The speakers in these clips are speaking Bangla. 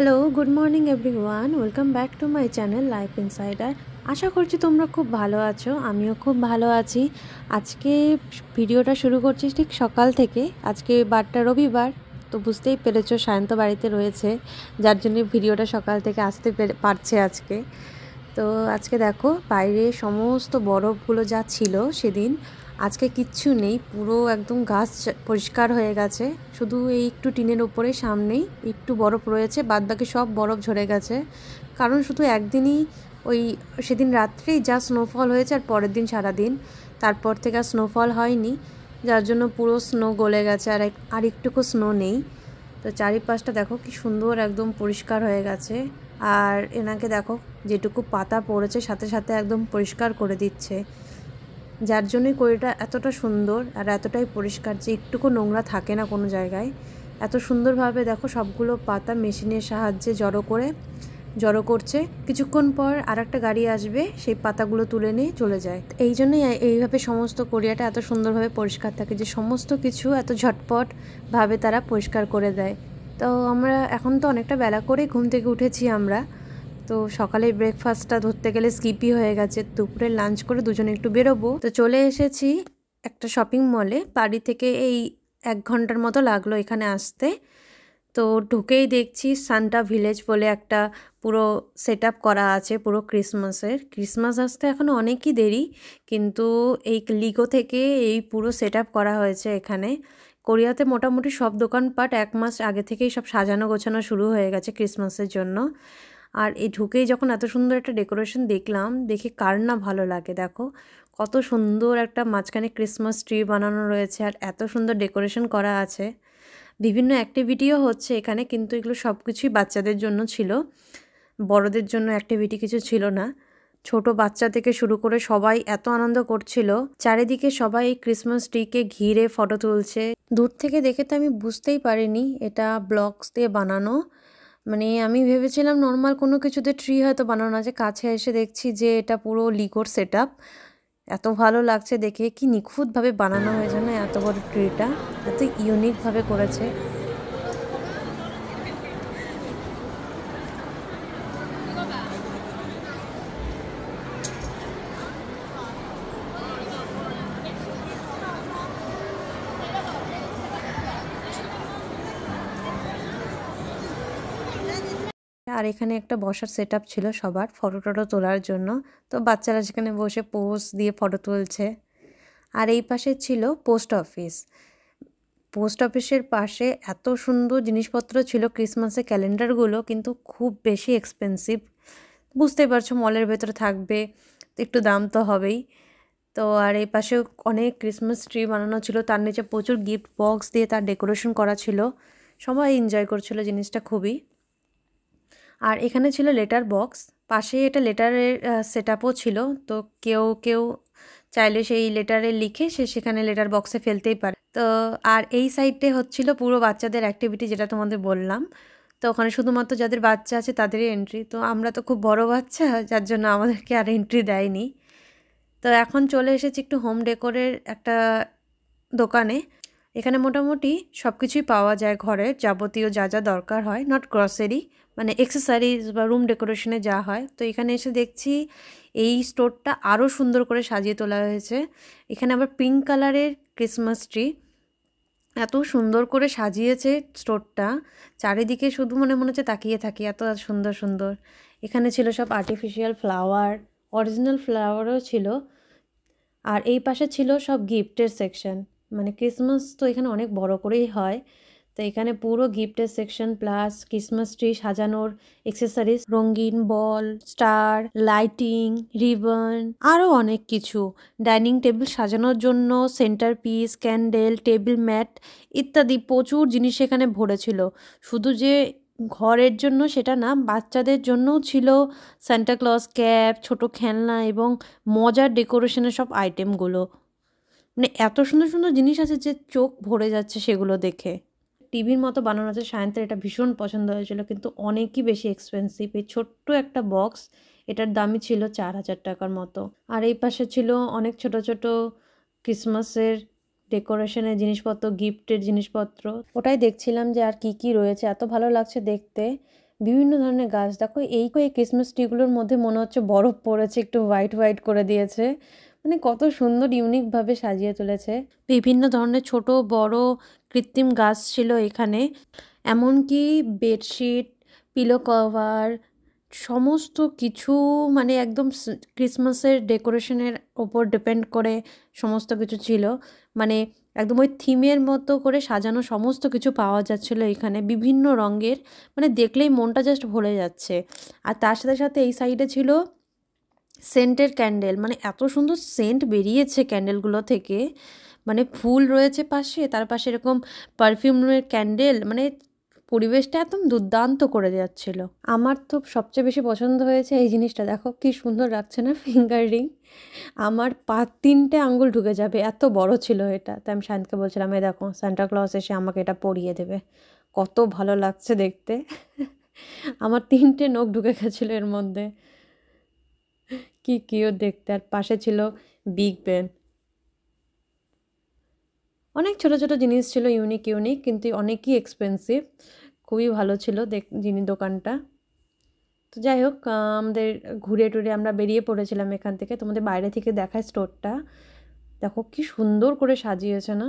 Hello, good morning everyone. Welcome back to my channel life insider. আশা করছি তোমরা খুব ভালো আছো, আমিও খুব ভালো আছি। আজকে ভিডিওটা শুরু করছি ঠিক সকাল থেকে। আজকে বারটা রবিবার, তো বুঝতেই পেরেছো সায়ন্ত বাড়িতে রয়েছে, যার জন্য ভিডিওটা সকাল থেকে আসতে পারছে আজকে। তো আজকে দেখো বাইরে সমস্ত বরফগুলো যা ছিল সেদিন, আজকে কিচ্ছু নেই, পুরো একদম গাছ পরিষ্কার হয়ে গেছে। শুধু এই একটু টিনের উপরে সামনেই একটু বরফ রয়েছে, বাদবাকি সব বরফ ঝরে গেছে। কারণ শুধু একদিনই ওই সেদিন রাত্রেই যা স্নোফল হয়েছে, আর পরের দিন সারাদিন, তারপর থেকে আর স্নোফল হয়নি, যার জন্য পুরো স্নো গলে গেছে, আর একটুকু স্নো নেই। তো চারিপাশটা দেখো কি সুন্দর একদম পরিষ্কার হয়ে গেছে। আর এনাকে দেখো যেটুকু পাতা পড়েছে সাথে সাথে একদম পরিষ্কার করে দিচ্ছে, যার জন্যই কড়িটা এতটা সুন্দর আর এতটাই পরিষ্কার যে একটুকু নোংরা থাকে না কোনো জায়গায়। এত সুন্দরভাবে দেখো সবগুলো পাতা মেশিনের সাহায্যে জড়ো করছে। কিছুক্ষণ পর আর একটা গাড়ি আসবে, সেই পাতাগুলো তুলে নিয়ে চলে যায়। এই জন্যই এইভাবে সমস্ত কোরিয়াটা এত সুন্দরভাবে পরিষ্কার থাকে, যে সমস্ত কিছু এত ঝটপটভাবে তারা পরিষ্কার করে দেয়। তো আমরা এখন তো অনেকটা বেলা করে ঘুম থেকে উঠেছি আমরা, তো সকালে ব্রেকফাস্টটা ধরতে গেলে স্কিপই হয়ে গেছে। দুপুরে লাঞ্চ করে দুজনে একটু বেরোবো, তো চলে এসেছি একটা শপিং মলে। বাড়ি থেকে এই 1 ঘন্টার মতো লাগলো এখানে আসতে। তো ঢুকেই দেখছি সান্টা ভিলেজ বলে একটা পুরো সেট আপ করা আছে পুরো ক্রিসমাস আসতে এখনও অনেকই দেরি, কিন্তু এই লিগো থেকে এই পুরো সেট আপ করা হয়েছে এখানে। কোরিয়াতে মোটামুটি সব দোকানপাট 1 মাস আগে থেকেই সব সাজানো গোছানো শুরু হয়ে গেছে ক্রিসমাসের জন্য। আর এই ঢুকেই যখন এত সুন্দর একটা ডেকোরেশন দেখলাম, দেখে কার না ভালো লাগে। দেখো কত সুন্দর একটা মাঝখানে ক্রিসমাস ট্রি বানানো রয়েছে, আর এত সুন্দর ডেকোরেশন করা আছে। বিভিন্ন অ্যাক্টিভিটিও হচ্ছে এখানে, কিন্তু এগুলো সব কিছুই বাচ্চাদের জন্য ছিল, বড়দের জন্য অ্যাক্টিভিটি কিছু ছিল না। ছোট বাচ্চা থেকে শুরু করে সবাই এত আনন্দ করছিল। চারিদিকে সবাই ক্রিসমাস ট্রিকে ঘিরে ফটো তুলছে। দূর থেকে দেখে তো আমি বুঝতেই পারিনি এটা ব্লকস দিয়ে বানানো। মানে আমি ভেবেছিলাম নর্মাল কোনো কিছুতে ট্রি হয়তো বানানো আছে, কাছে এসে দেখছি যে এটা পুরো লিগোর সেট আপ। এত ভালো লাগছে দেখে, কি নিখুঁতভাবে বানানো হয়েছে না এত বড় ট্রিটা, এত ইউনিকভাবে করেছে। আর এখানে একটা বসার সেট আপ ছিল সবার ফটো টটো তোলার জন্য, তো বাচ্চারা সেখানে বসে পোজ দিয়ে ফটো তুলছে। আর এই পাশে ছিল পোস্ট অফিসের পাশে এত সুন্দর জিনিসপত্র ছিল, ক্রিসমাসের ক্যালেন্ডারগুলো কিন্তু খুব বেশি এক্সপেন্সিভ। বুঝতেই পারছো মলের ভেতরে থাকবে তো একটু দাম তো হবেই। তো আর এই পাশে অনেক ক্রিসমাস ট্রি বানানো ছিল, তার নিচে প্রচুর গিফট বক্স দিয়ে তার ডেকোরেশন করা ছিল। সবাই এনজয় করছিল জিনিসটা খুবই। আর এখানে ছিল লেটার বক্স, পাশে এটা লেটারের সেট আপও ছিল। তো কেউ কেউ চাইলে সেই লেটারে লিখে সেখানে লেটার বক্সে ফেলতেই পারে। তো আর এই সাইডে হচ্ছিল পুরো বাচ্চাদের অ্যাক্টিভিটি, যেটা তোমাদের বললাম। তো ওখানে শুধুমাত্র যাদের বাচ্চা আছে তাদেরই এন্ট্রি, তো আমরা তো খুব বড় বাচ্চা, যার জন্য আমাদেরকে আর এন্ট্রি দেয়নি। তো এখন চলে এসেছি একটু হোম ডেকোরের একটা দোকানে। এখানে মোটামুটি সব কিছুই পাওয়া যায়, ঘরের যাবতীয় যা যা দরকার হয়, নট গ্রসারি, মানে অ্যাক্সেসরিজ বা রুম ডেকোরেশনে যা হয়। তো এখানে এসে দেখছি এই স্টোরটা আরও সুন্দর করে সাজিয়ে তোলা হয়েছে। এখানে আবার পিঙ্ক কালারের ক্রিসমাস ট্রি এত সুন্দর করে সাজিয়েছে স্টোরটা, চারিদিকে শুধু মনে হচ্ছে তাকিয়ে থাকি, এত সুন্দর সুন্দর। এখানে ছিল সব আর্টিফিশিয়াল ফ্লাওয়ার, অরিজিনাল ফ্লাওয়ারও ছিল। আর এই পাশে ছিল সব গিফটের সেকশন, মানে ক্রিসমাস তো এখানে অনেক বড় করেই হয়, তো এখানে পুরো গিফটের সেকশন প্লাস ক্রিসমাস ট্রি সাজানোর অ্যাক্সেসরিজ, রঙিন বল, স্টার, লাইটিং, রিবন, আরও অনেক কিছু। ডাইনিং টেবিল সাজানোর জন্য centre piece, candle, table mat ইত্যাদি প্রচুর জিনিস এখানে ভরেছিল। শুধু যে ঘরের জন্য সেটা না, বাচ্চাদের জন্যও ছিল সান্টাক্লজ ক্যাপ, ছোট খেলনা এবং মজার ডেকোরেশনের সব আইটেমগুলো। মানে এত সুন্দর সুন্দর জিনিস আছে যে চোখ ভরে যাচ্ছে সেগুলো দেখে। টিভির মতো বানানো আছে, সায়ন্তের এটা ভীষণ পছন্দ হয়েছিল, কিন্তু অনেকই বেশি এক্সপেন্সিভ। এই ছোট্ট একটা বক্স, এটার দামই ছিল 4,000 টাকার মতো। আর এই পাশে ছিল অনেক ছোট ছোট ক্রিসমাসের ডেকোরেশনের জিনিসপত্র, গিফটের জিনিসপত্র। ওটাই দেখছিলাম যে আর কি কি রয়েছে, এত ভালো লাগছে দেখতে। বিভিন্ন ধরনের গাছ। দেখো এই ক্রিসমাস ট্রিগুলোর মধ্যে মনে হচ্ছে বরফ পড়েছে, একটু হোয়াইট হোয়াইট করে দিয়েছে। মানে কত সুন্দর ইউনিকভাবে সাজিয়ে তুলেছে। বিভিন্ন ধরনের ছোট বড় কৃত্রিম গাছ ছিল এখানে। এমনকি বেডশিট, পিলো কভার, সমস্ত কিছু মানে একদম ক্রিসমাসের ডেকোরেশনের ওপর ডিপেন্ড করে সমস্ত কিছু ছিল। মানে একদম ওই থিমের মতো করে সাজানো সমস্ত কিছু পাওয়া যাচ্ছিলো এখানে, বিভিন্ন রঙের। মানে দেখলেই মনটা জাস্ট ভরে যাচ্ছে। আর তার সাথে সাথে এই সাইডে ছিল সেন্টের ক্যান্ডেল। মানে এত সুন্দর সেন্ট বেরিয়েছে ক্যান্ডেলগুলো থেকে। মানে ফুল রয়েছে পাশে, তার পাশে এরকম পারফিউমের ক্যান্ডেল। মানে পরিবেশটা একদম দুর্দান্ত করে যাচ্ছিল। আমার তো সবচেয়ে বেশি পছন্দ হয়েছে এই জিনিসটা। দেখো কি সুন্দর লাগছে না, ফিঙ্গার রিং। আমার 3টে আঙ্গুল ঢুকে যাবে, এত বড় ছিল এটা। তাই আমি শান্তকে বলছিলাম, এই দেখো সান্টা ক্লজ এসে আমাকে এটা পরিয়ে দেবে, কত ভালো লাগছে দেখতে। আমার 3টে নখ ঢুকে গেছিলো এর মধ্যে, কি কিউট দেখতে। আর পাশে ছিল বিগ ব্যান। অনেক ছোট ছোট জিনিস ছিল, ইউনিক ইউনিক, কিন্তু অনেকই এক্সপেন্সিভ। খুবই ভালো ছিল দোকানটা। তো যাই হোক, আমাদের ঘুরে টুরে আমরা বেরিয়ে পড়েছিলাম এখান থেকে। তোমাদের বাইরে থেকে দেখায় স্টোরটা। দেখো কি সুন্দর করে সাজিয়েছে না।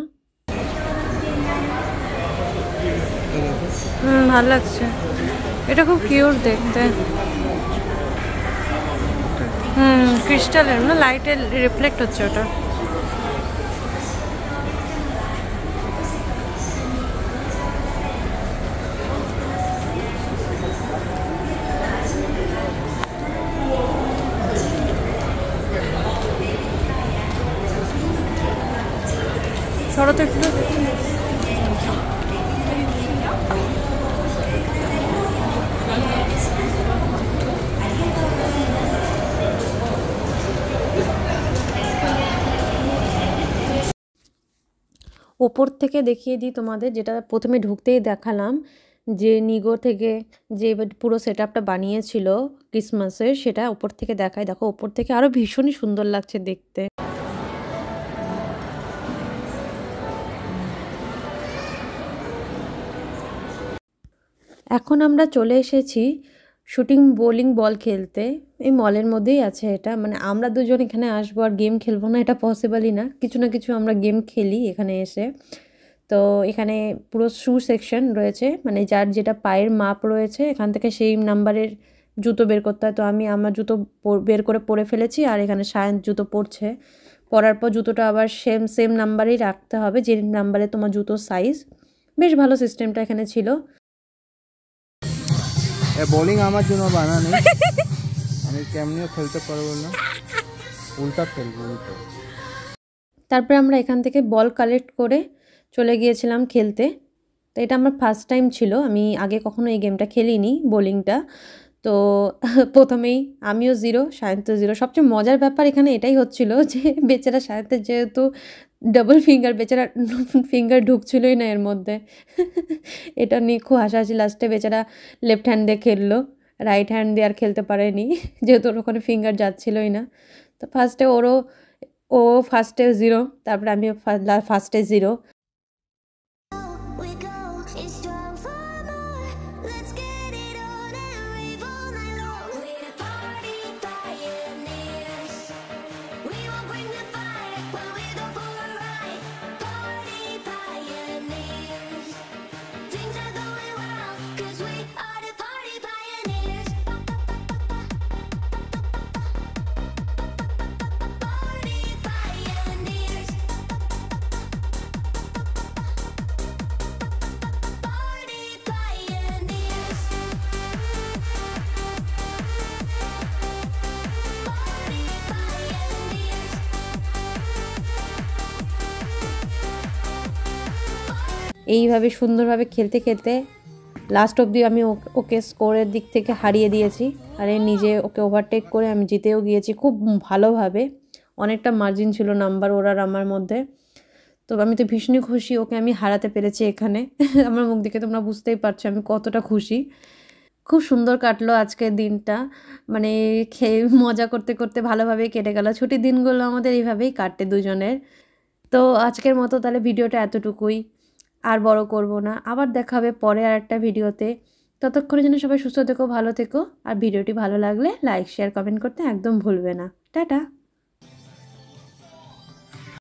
ভালো লাগছে, এটা খুব কিউট দেখতে। ক্রিস্টালের না, লাইটের রিফ্লেক্ট হচ্ছে ওটা। সরতে একটু। ওপর থেকে দেখিয়ে দিই তোমাদের, যেটা প্রথমে ঢুকতেই দেখালাম, যে নিগো থেকে যে পুরো সেট আপটা বানিয়েছিল ক্রিসমাসের, সেটা ওপর থেকে দেখায়। দেখো ওপর থেকে আরও ভীষণই সুন্দর লাগছে দেখতে। এখন আমরা চলে এসেছি শুটিং বোলিং বল খেলতে। এই মলের মধ্যেই আছে এটা। মানে আমরা দুজন এখানে আসবো আর গেম খেলবো না, এটা পসিবলই না। কিছু না কিছু আমরা গেম খেলি এখানে এসে। তো এখানে পুরো শু সেকশন রয়েছে, মানে যার যেটা পায়ের মাপ রয়েছে এখান থেকে সেই নাম্বারের জুতো বের করতে হয়। তো আমি আমার জুতো বের করে পরে ফেলেছি, আর এখানে সায়ন জুতো পরছে। পরার পর জুতোটা আবার সেম নাম্বারেই রাখতে হবে, যে নাম্বারে তোমার জুতোর সাইজ। বেশ ভালো সিস্টেমটা এখানে ছিল। বোলিং আমার জন্য বানানি, আমি কেমনিও খেলতে পারবো না, উল্টা খেলবো উল্টো। তারপরে আমরা এখান থেকে বল কালেক্ট করে চলে গিয়েছিলাম খেলতে। তো এটা আমার ফার্স্ট টাইম ছিল, আমি আগে কখনো এই গেমটা খেলিনি, বোলিংটা। তো প্রথমেই আমিও 0, সায়ন্ত 0। সবচেয়ে মজার ব্যাপার এখানে এটাই হচ্ছিল যে বেচারা সায়ন্তের যেহেতু ডাবল ফিঙ্গার, বেচারা ফিঙ্গার ঢুকছিলই না এর মধ্যে। এটা নিয়ে খুব হাসাহাসি। লাস্টে বেচারা লেফট হ্যান্ড দিয়ে খেললো, রাইট হ্যান্ড দিয়ে আর খেলতে পারেনি, যেহেতু ওর ওখানে ফিঙ্গার যাচ্ছিলই না। তো ও ফার্স্টে 0, তারপরে আমিও ফার্স্টে 0। এইভাবে সুন্দরভাবে খেলতে খেলতে লাস্ট অবধি আমি ওকে স্কোরের দিক থেকে হারিয়ে দিয়েছি, আর নিজে ওকে ওভারটেক করে আমি জিতেও গিয়েছি খুব ভালোভাবে। অনেকটা মার্জিন ছিল নাম্বার ওর আর আমার মধ্যে। তো আমি তো ভীষণই খুশি ওকে আমি হারাতে পেরেছি এখানে। আমার মুখ দেখে তোমরা বুঝতেই পারছো আমি কতটা খুশি। খুব সুন্দর কাটলো আজকের দিনটা, মানে মজা করতে করতে ভালোভাবে কেটে গেল। ছুটির দিনগুলো আমাদের এইভাবেই কাটে দুজনের। তো আজকের মতো তাহলে ভিডিওটা এতটুকুই, আর বড় করব না। আবার দেখা হবে পরে আর একটা ভিডিওতে। ততক্ষণের জন্য সবাই সুস্থ থেকো, ভালো থেকো। আর ভিডিওটি ভালো লাগলে লাইক শেয়ার কমেন্ট করতে একদম ভুলবে না। টাটা।